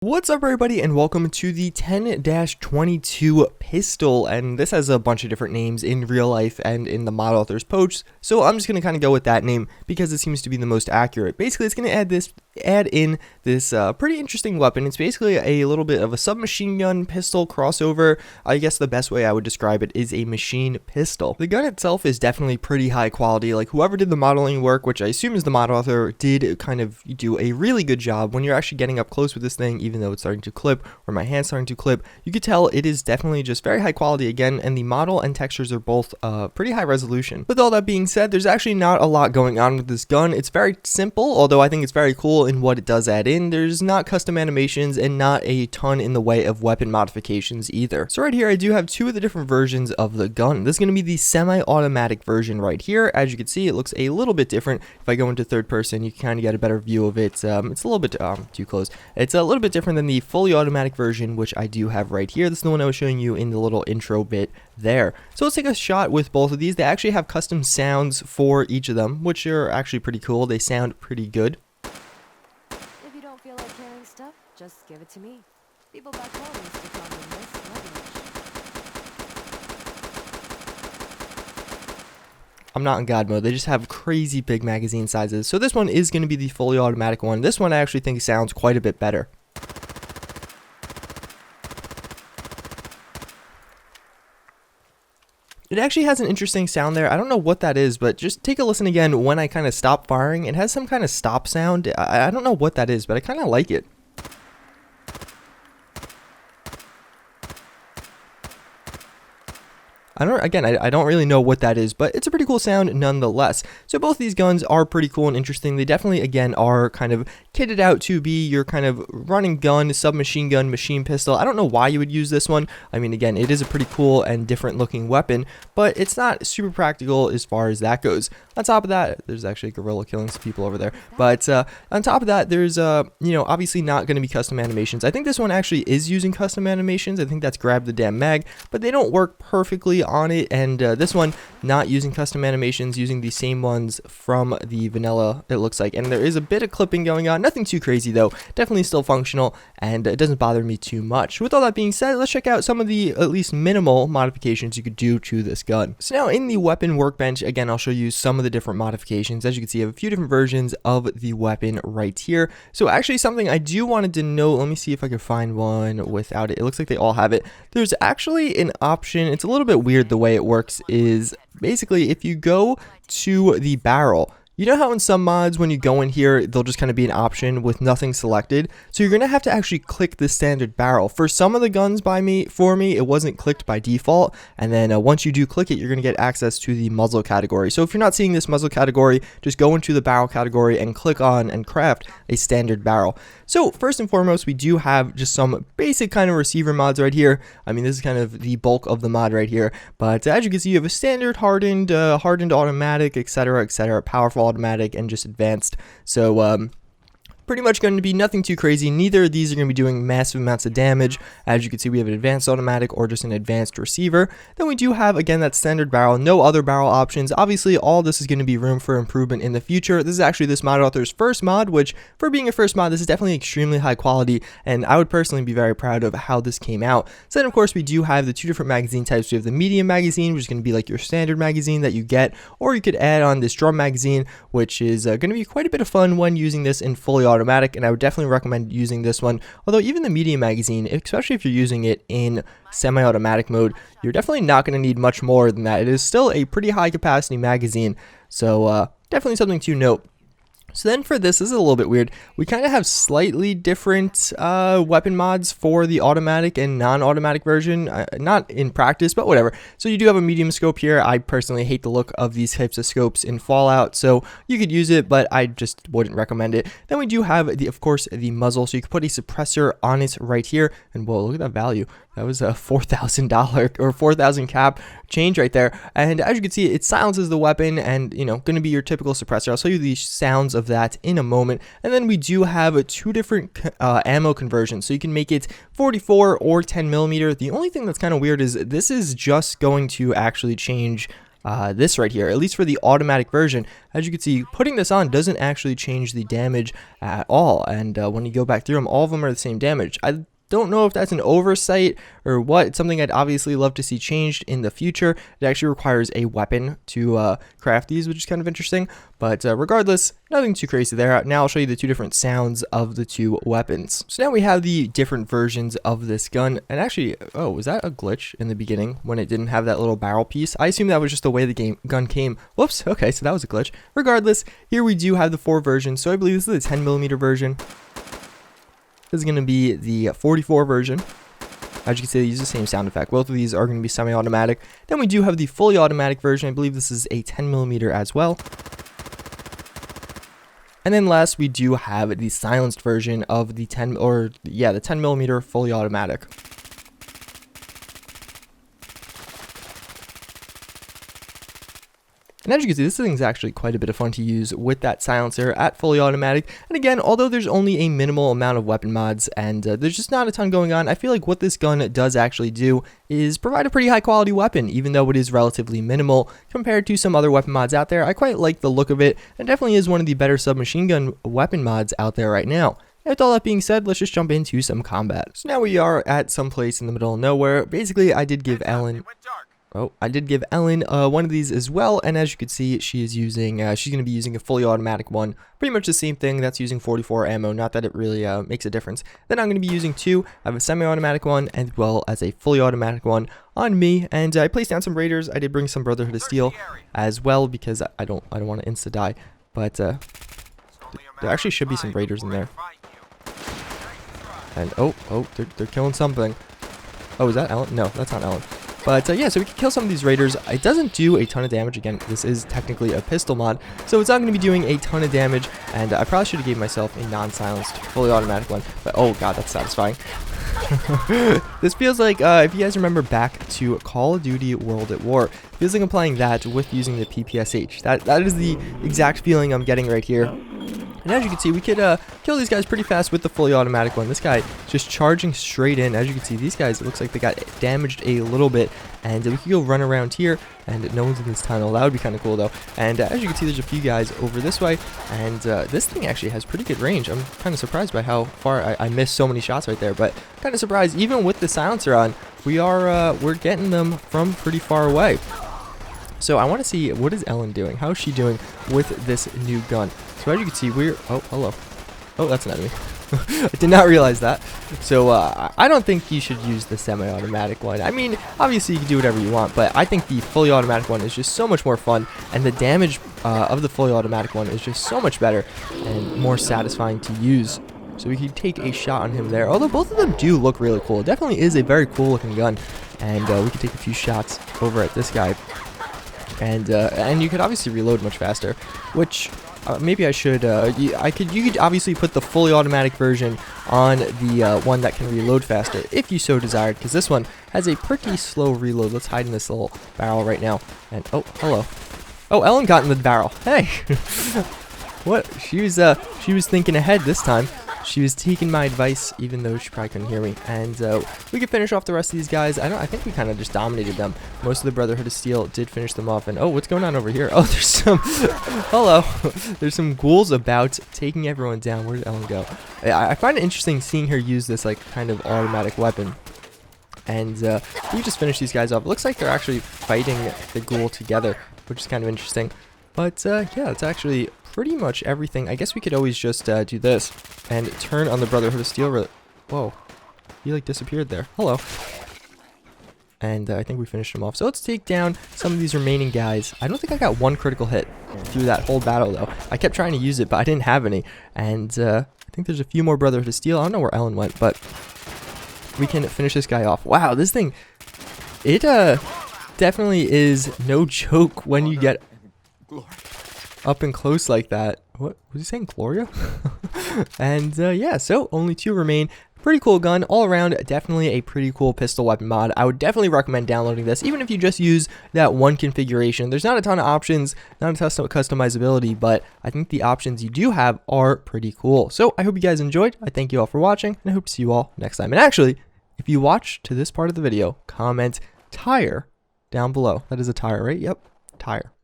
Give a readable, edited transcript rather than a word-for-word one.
What's up everybody and welcome to the 10-22 pistol, and this has a bunch of different names in real life and in the mod author's posts, so I'm just going to kind of go with that name because it seems to be the most accurate. Basically it's going to add in this pretty interesting weapon. It's basically a little bit of a submachine gun pistol crossover. I guess the best way I would describe it is a machine pistol. The gun itself is definitely pretty high quality. Like, whoever did the modeling work, which I assume is the mod author, did kind of do a really good job. When you're actually getting up close with this thing, even though it's starting to clip or my hand's starting to clip, you could tell it is definitely just very high quality again, and the model and textures are both pretty high resolution. With all that being said, there's actually not a lot going on with this gun. It's very simple, although I think it's very cool in what it does add in. There's not custom animations and not a ton in the way of weapon modifications either. So right here I do have two of the different versions of the gun. This is going to be the semi-automatic version right here. As you can see, it looks a little bit different. If I go into third person, you can kind of get a better view of it. It's a little bit too close. It's a little bit different than the fully automatic version, which I do have right here. This is the one I was showing you in the little intro bit there. So let's take a shot with both of these. They actually have custom sounds for each of them, which are actually pretty cool. They sound pretty good. If you don't feel like carrying stuff, just give it to me. People back home used to call me Miss Luggage. I'm not in God mode. They just have crazy big magazine sizes. So this one is going to be the fully automatic one. This one I actually think sounds quite a bit better. It actually has an interesting sound there. I don't know what that is, but just take a listen again when I kind of stop firing. It has some kind of stop sound. I don't know what that is, but I kind of like it. I don't really know what that is, but it's a pretty cool sound nonetheless. So both these guns are pretty cool and interesting. They definitely, again, are kind of kitted out to be your kind of running gun, submachine gun, machine pistol. I don't know why you would use this one. I mean, again, it is a pretty cool and different looking weapon, but it's not super practical as far as that goes. On top of that, there's actually a gorilla killing some people over there. But on top of that, there's, obviously not going to be custom animations. I think this one actually is using custom animations. I think that's grab the damn mag, but they don't work perfectly on it. And this one not using custom animations, using the same ones from the vanilla, it looks like. And there is a bit of clipping going on, nothing too crazy though, definitely still functional, and it doesn't bother me too much. With all that being said, let's check out some of the at least minimal modifications you could do to this gun. So now in the weapon workbench, again, I'll show you some of the different modifications. As you can see, I have a few different versions of the weapon right here. So actually something I do wanted to know, let me see if I can find one without it. It looks like they all have it. There's actually an option, it's a little bit weird the way it works, is basically if you go to the barrel, you know how in some mods when you go in here they'll just kind of be an option with nothing selected, so you're gonna have to actually click the standard barrel. For some of the guns for me it wasn't clicked by default, and then once you do click it, you're gonna get access to the muzzle category. So if you're not seeing this muzzle category, just go into the barrel category and click on and craft a standard barrel. So first and foremost, we do have just some basic kind of receiver mods right here. I mean, this is kind of the bulk of the mod right here, but as you can see, you have a standard, hardened automatic, etc., powerful automatic, and just advanced. So pretty much going to be nothing too crazy. Neither of these are going to be doing massive amounts of damage. As you can see, we have an advanced automatic or just an advanced receiver. Then we do have, again, that standard barrel, no other barrel options. Obviously, all this is going to be room for improvement in the future. This is actually this mod author's first mod, which for being a first mod, this is definitely extremely high quality, and I would personally be very proud of how this came out. So then, of course, we do have the two different magazine types. We have the medium magazine, which is going to be like your standard magazine that you get, or you could add on this drum magazine, which is going to be quite a bit of fun when using this in fully automatic, and I would definitely recommend using this one. Although even the medium magazine, especially if you're using it in semi-automatic mode, you're definitely not going to need much more than that. It is still a pretty high capacity magazine, so definitely something to note. So then for this is a little bit weird. We kind of have slightly different weapon mods for the automatic and non-automatic version. Not in practice, but whatever. So you do have a medium scope here. I personally hate the look of these types of scopes in Fallout, so you could use it, but I just wouldn't recommend it. Then we do have, of course, the muzzle. So you could put a suppressor on it right here. And whoa, look at that value. That was a $4,000 or 4,000 cap change right there. And as you can see, it silences the weapon and, going to be your typical suppressor. I'll show you the sounds of that in a moment. And then we do have two different ammo conversions. So you can make it 44 or 10 millimeter. The only thing that's kind of weird is this is just going to actually change this right here, at least for the automatic version. As you can see, putting this on doesn't actually change the damage at all, and when you go back through them, all of them are the same damage. I don't know if that's an oversight or what. It's something I'd obviously love to see changed in the future. It actually requires a weapon to craft these, which is kind of interesting. But regardless, nothing too crazy there. Now I'll show you the two different sounds of the two weapons. So now we have the different versions of this gun. And actually, oh, was that a glitch in the beginning when it didn't have that little barrel piece? I assume that was just the way the gun came. Whoops, okay, so that was a glitch. Regardless, here we do have the 4 versions. So I believe this is the 10mm version. This is going to be the 44 version. As you can see, they use the same sound effect. Both of these are going to be semi-automatic. Then we do have the fully automatic version. I believe this is a 10mm as well. And then last, we do have the silenced version of the the 10mm fully automatic. And as you can see, this thing's actually quite a bit of fun to use with that silencer at fully automatic. And again, although there's only a minimal amount of weapon mods and there's just not a ton going on, I feel like what this gun does actually do is provide a pretty high quality weapon, even though it is relatively minimal compared to some other weapon mods out there. I quite like the look of it, and definitely is one of the better submachine gun weapon mods out there right now. And with all that being said, let's just jump into some combat. So now we are at some place in the middle of nowhere. Basically, I did give Ellen one of these as well, and as you can see, she is using, she's going to be using a fully automatic one. Pretty much the same thing, that's using 44 ammo, not that it really makes a difference. Then I'm going to be using 2. I have a semi-automatic one as well as a fully automatic one on me, and I placed down some raiders. I did bring some Brotherhood of Steel as well because I don't want to insta-die, but there actually should be some raiders in there. And oh, they're killing something. Oh, is that Ellen? No, that's not Ellen. But yeah, so we can kill some of these raiders. It doesn't do a ton of damage. Again, this is technically a pistol mod, so it's not going to be doing a ton of damage. And I probably should have gave myself a non-silenced, fully automatic one. But oh god, that's satisfying. This feels like, if you guys remember back to Call of Duty World at War, it feels like I'm playing that with using the PPSH. That is the exact feeling I'm getting right here. And as you can see, we could kill these guys pretty fast with the fully automatic one. This guy just charging straight in. As you can see, these guys, it looks like they got damaged a little bit. And we could go run around here, and no one's in this tunnel. That would be kind of cool, though. And as you can see, there's a few guys over this way. And this thing actually has pretty good range. I'm kind of surprised by how far I missed so many shots right there. But kind of surprised, even with the silencer on, we're getting them from pretty far away. So I want to see, what is Ellen doing? How is she doing with this new gun? So as you can see, oh, hello. Oh, that's an enemy. I did not realize that. So I don't think you should use the semi-automatic one. I mean, obviously you can do whatever you want, but I think the fully automatic one is just so much more fun, and the damage of the fully automatic one is just so much better and more satisfying to use. So we can take a shot on him there. Although both of them do look really cool. It definitely is a very cool looking gun, and we can take a few shots over at this guy. And you could obviously reload much faster, which maybe I should. You could obviously put the fully automatic version on the one that can reload faster if you so desired, because this one has a pretty slow reload. Let's hide in this little barrel right now. And oh, hello. Oh, Ellen got in the barrel. Hey, what? She was thinking ahead this time. She was taking my advice, even though she probably couldn't hear me. And we could finish off the rest of these guys. I think we kind of just dominated them. Most of the Brotherhood of Steel did finish them off. And oh, what's going on over here? Oh, there's some. Hello. There's some ghouls about taking everyone down. Where did Ellen go? I find it interesting seeing her use this like kind of automatic weapon. And we just finished these guys off. It looks like they're actually fighting the ghoul together, which is kind of interesting. But yeah, it's actually pretty much everything. I guess we could always just do this and turn on the Brotherhood of Steel. Whoa, he like disappeared there. Hello. And I think we finished him off. So let's take down some of these remaining guys. I don't think I got one critical hit through that whole battle, though. I kept trying to use it, but I didn't have any. And I think there's a few more Brotherhood of Steel. I don't know where Ellen went, but we can finish this guy off. Wow, this thing, it definitely is no joke when you get up and close like that. What was he saying, Gloria? And yeah, so only 2 remain. Pretty cool gun all around. Definitely a pretty cool pistol weapon mod. I would definitely recommend downloading this, even if you just use that one configuration. There's not a ton of options, not a ton of customizability, but I think the options you do have are pretty cool. So I hope you guys enjoyed. I thank you all for watching, and I hope to see you all next time. And actually, if you watch to this part of the video, comment tire down below. That is a tire, right? Yep. tire.